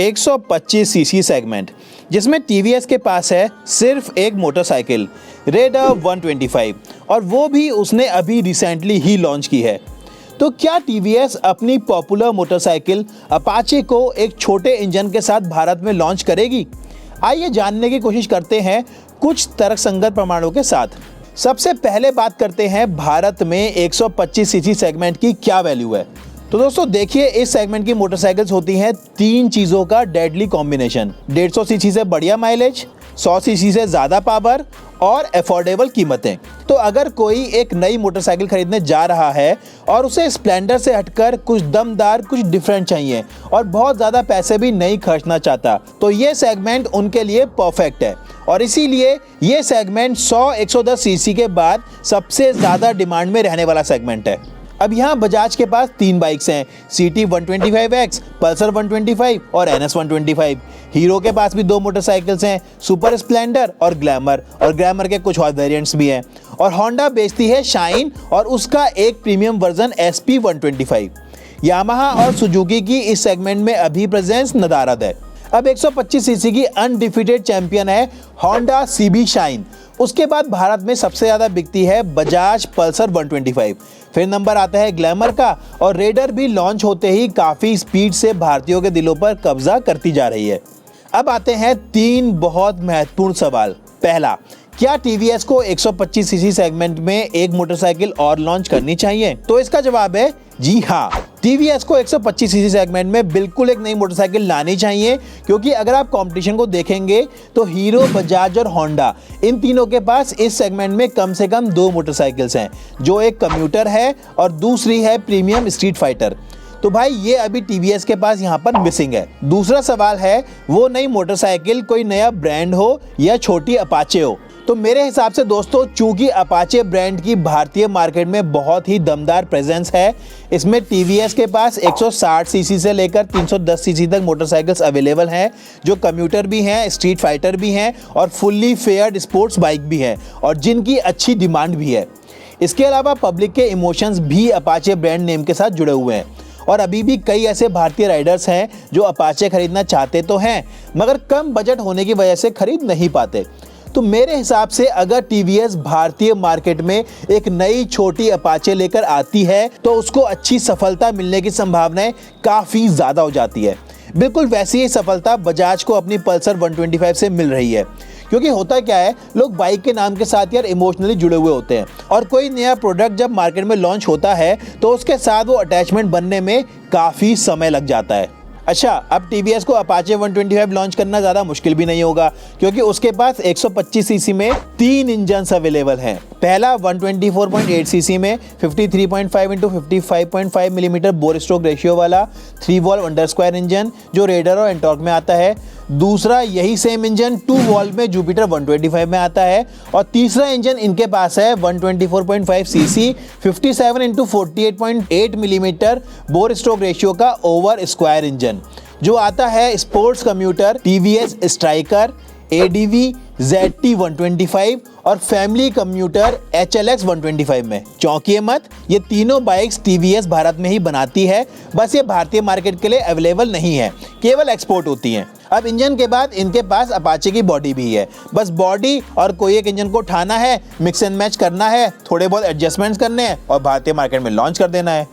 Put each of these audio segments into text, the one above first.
125 CC segment, जिसमें TVS के पास है सिर्फ एक मोटरसाइकिल रेडर 125 और वो भी उसने अभी रिसेंटली ही लॉन्च की है। तो क्या टीवीएस अपनी पॉपुलर मोटरसाइकिल अपाचे को एक छोटे इंजन के साथ भारत में लॉन्च करेगी? आइए जानने की कोशिश करते हैं कुछ तर्कसंगत प्रमाणों के साथ। सबसे पहले बात करते हैं भारत में 125 सीसी सेगमेंट की क्या वैल्यू है। तो दोस्तों देखिए, इस सेगमेंट की मोटरसाइकिल्स होती हैं तीन चीज़ों का डेडली कॉम्बिनेशन: 150 सीसी से बढ़िया माइलेज, 100 सीसी से ज़्यादा पावर और अफोर्डेबल कीमतें। तो अगर कोई एक नई मोटरसाइकिल खरीदने जा रहा है और उसे स्प्लेंडर से हटकर कुछ दमदार, कुछ डिफरेंट चाहिए और बहुत ज़्यादा पैसे भी नहीं खर्चना चाहता, तो ये सेगमेंट उनके लिए परफेक्ट है। और इसीलिए ये सेगमेंट 100-110 सीसी के बाद सबसे ज़्यादा डिमांड में रहने वाला सेगमेंट है। अब यहाँ बजाज के पास तीन बाइक्स हैं: CT 125X, पल्सर 125 और NS 125। हीरो के पास भी दो मोटरसाइकिल्स हैं, सुपर स्प्लेंडर और ग्लैमर के कुछ और वेरिएंट्स भी हैं। और होंडा बेचती है शाइन और उसका एक प्रीमियम वर्जन SP 125। यामाहा और सुजुकी की इस सेगमेंट में अभी प्रेजेंस नदारद है। अब 125 सीसी की अनडिफीटेड चैंपियन है होंडा CB शाइन। उसके बाद भारत में सबसे ज़्यादा बिकती है बजाज पल्सर 125। फिर नंबर आता है ग्लैमर का, और रेडर भी लॉन्च होते ही काफ़ी स्पीड से भारतीयों के दिलों पर कब्जा करती जा रही है। अब आते हैं तीन बहुत महत्वपूर्ण सवाल। पहला, क्या टीवीएस को 125 सीसी सेगमेंट में एक मोटरसाइकिल और लॉन्च करनी चाहिए? तो इसका जवाब है जी हाँ, टीवीएस को 125 सीसी सेगमेंट में बिल्कुल एक नई मोटरसाइकिल लानी चाहिए, क्योंकि अगर आप कंपटीशन को देखेंगे तो हीरो, बजाज और होंडा, इन तीनों के पास इस सेगमेंट में कम से कम दो मोटरसाइकिल्स हैं, जो एक कम्यूटर है और दूसरी है प्रीमियम स्ट्रीट फाइटर। तो भाई ये अभी टीवीएस के पास यहाँ पर मिसिंग है। दूसरा सवाल है, वो नई मोटरसाइकिल कोई नया ब्रांड हो या छोटी अपाचे हो? तो मेरे हिसाब से दोस्तों, चूंकि अपाचे ब्रांड की भारतीय मार्केट में बहुत ही दमदार प्रेजेंस है, इसमें टीवीएस के पास 160 सीसी से लेकर 310 सीसी तक मोटरसाइकिल्स अवेलेबल हैं, जो कम्यूटर भी हैं, स्ट्रीट फाइटर भी हैं और फुल्ली फेयर्ड स्पोर्ट्स बाइक भी हैं, और जिनकी अच्छी डिमांड भी है। इसके अलावा पब्लिक के इमोशंस भी अपाचे ब्रांड नेम के साथ जुड़े हुए हैं, और अभी भी कई ऐसे भारतीय राइडर्स हैं जो अपाचे खरीदना चाहते तो हैं, मगर कम बजट होने की वजह से खरीद नहीं पाते। तो मेरे हिसाब से अगर टीवीएस भारतीय मार्केट में एक नई छोटी अपाचे लेकर आती है, तो उसको अच्छी सफलता मिलने की संभावनाएं काफ़ी ज़्यादा हो जाती है। बिल्कुल वैसी ही सफलता बजाज को अपनी पल्सर 125 से मिल रही है। क्योंकि होता क्या है, लोग बाइक के नाम के साथ यार इमोशनली जुड़े हुए होते हैं, और कोई नया प्रोडक्ट जब मार्केट में लॉन्च होता है तो उसके साथ वो अटैचमेंट बनने में काफ़ी समय लग जाता है। अच्छा, अब टीवीएस को अपाचे 125 लॉन्च करना ज़्यादा मुश्किल भी नहीं होगा, क्योंकि उसके पास 125 सीसी में तीन इंजन्स अवेलेबल हैं। पहला 124.8 सीसी में 53.5 × 55.5 मिलीमीटर बोर स्ट्रोक रेशियो वाला 3 वॉल्व अंडरस्क्वायर इंजन, जो रेडर और एंटॉर्क में आता है। दूसरा यही सेम इंजन 2 वॉल्व में जुपिटर 125 में आता है। और तीसरा इंजन इनके पास है 124.5 cc 57 × 48.8 millimetre bore stroke ratio का ओवर स्क्वायर इंजन, जो आता है sports commuter TVS Striker, ADV ZT 125 और फैमिली कम्यूटर HLX 125 में। चौंकिए मत, ये तीनों बाइक्स टीवीएस भारत में ही बनाती है, बस ये भारतीय मार्केट के लिए अवेलेबल नहीं है, केवल एक्सपोर्ट होती हैं। अब इंजन के बाद इनके पास अपाचे की बॉडी भी है। बस बॉडी और कोई एक इंजन को उठाना है, मिक्स एंड मैच करना है, थोड़े बहुत एडजस्टमेंट्स करने हैं और भारतीय मार्केट में लॉन्च कर देना है।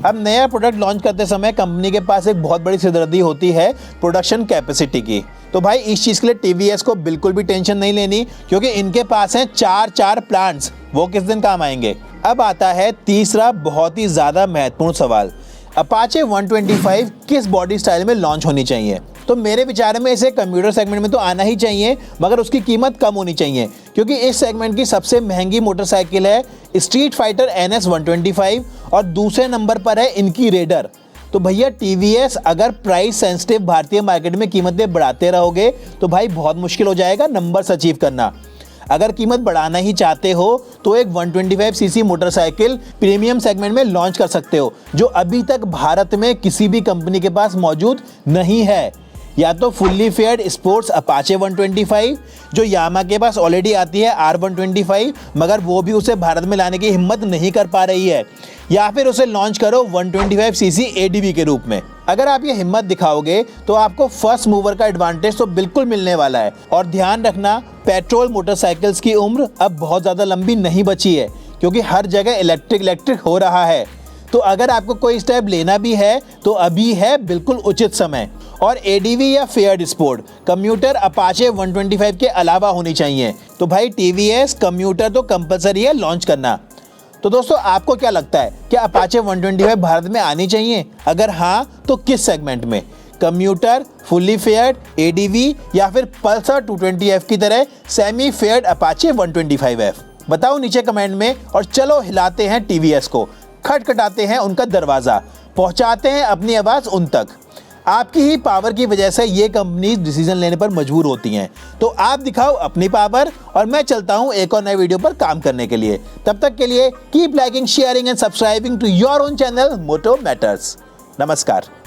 अब नया प्रोडक्ट लॉन्च करते समय कंपनी के पास एक बहुत बड़ी सिरदर्दी होती है प्रोडक्शन कैपेसिटी की। तो भाई इस चीज़ के लिए टीवीएस को बिल्कुल भी टेंशन नहीं लेनी, क्योंकि इनके पास हैं चार प्लांट्स, वो किस दिन काम आएंगे। अब आता है तीसरा बहुत ही ज़्यादा महत्वपूर्ण सवाल, अपाचे 125 किस बॉडी स्टाइल में लॉन्च होनी चाहिए? तो मेरे विचार में इसे कंप्यूटर सेगमेंट में तो आना ही चाहिए, मगर उसकी कीमत कम होनी चाहिए, क्योंकि इस सेगमेंट की सबसे महंगी मोटरसाइकिल है स्ट्रीट फाइटर NS 125 और दूसरे नंबर पर है इनकी रेडर। तो भैया टीवीएस अगर प्राइस सेंसिटिव भारतीय मार्केट में कीमतें बढ़ाते रहोगे तो भाई बहुत मुश्किल हो जाएगा नंबर्स अचीव करना। अगर कीमत बढ़ाना ही चाहते हो तो एक 125 सीसी मोटरसाइकिल प्रीमियम सेगमेंट में लॉन्च कर सकते हो, जो अभी तक भारत में किसी भी कंपनी के पास मौजूद नहीं है। या तो फुल्ली फेयर्ड स्पोर्ट्स अपाचे 125, जो यामा के पास ऑलरेडी आती है R125, मगर वो भी उसे भारत में लाने की हिम्मत नहीं कर पा रही है, या फिर उसे लॉन्च करो 125 सीसी ADV के रूप में। अगर आप ये हिम्मत दिखाओगे तो आपको फर्स्ट मूवर का एडवांटेज तो बिल्कुल मिलने वाला है। और ध्यान रखना, पेट्रोल मोटरसाइकिल्स की उम्र अब बहुत ज़्यादा लंबी नहीं बची है, क्योंकि हर जगह इलेक्ट्रिक हो रहा है। तो अगर आपको कोई स्टेप लेना भी है तो अभी है बिल्कुल उचित समय। और एडीवी या फेयर्ड स्पोर्ट कम्यूटर अपाचे 125 के अलावा होनी चाहिए। तो भाई टीवीएस कम्यूटर तो कंपलसरी है लॉन्च करना। तो दोस्तों, आपको क्या लगता है, क्या अपाचे 125 भारत में आनी चाहिए? अगर हाँ तो किस सेगमेंट में? कम्यूटर, फुल्ली फेयर्ड, एडीवी या फिर पल्सर 220F की तरह सेमी फेयर्ड अपाचे 125F? बताओ नीचे कमेंट में। और चलो हिलाते हैं टीवीएस को, खटखटाते हैं उनका दरवाज़ा, पहुंचाते हैं अपनी आवाज़ उन तक। आपकी ही पावर की वजह से ये कंपनीज डिसीजन लेने पर मजबूर होती हैं। तो आप दिखाओ अपनी पावर और मैं चलता हूं एक और नए वीडियो पर काम करने के लिए। तब तक के लिए keep liking, sharing and subscribing to your own channel Moto Matters. नमस्कार।